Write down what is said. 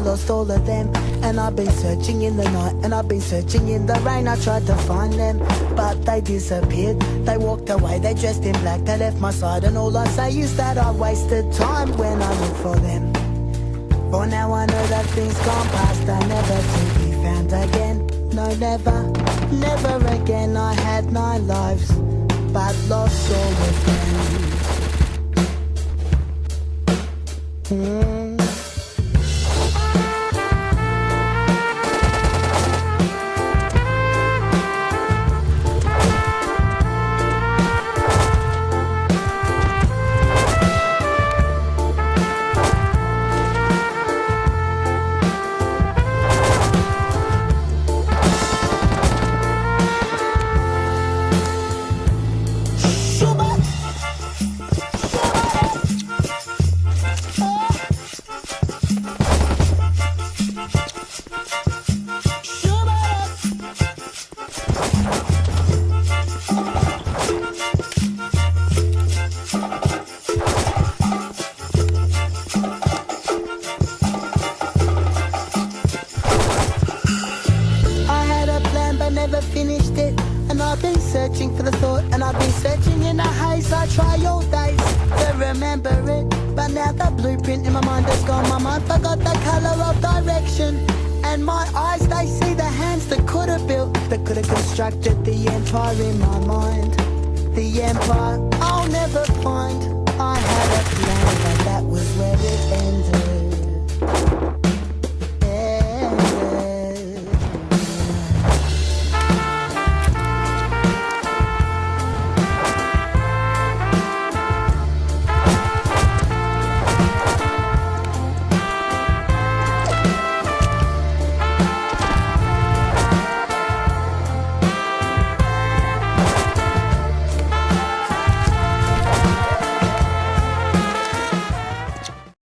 lost all of them. And I've been searching in the night, and I've been searching in the rain. I tried to find them, but they disappeared. They walked away, they dressed in black, they left my side. And all I say is that I wasted time when I look for them. For now I know that things gone past are never to be found again. No, never, never again. I had 9 lives, but lost all of them. Finished it, and I've been searching for the thought, and I've been searching in the haze. I try all days to remember it, but now the blueprint in my mind has gone. My mind forgot the colour of direction, and my eyes, they see the hands that could have built, that could have constructed the empire in my mind. The empire I'll never find. I had a plan, but that was where it ended.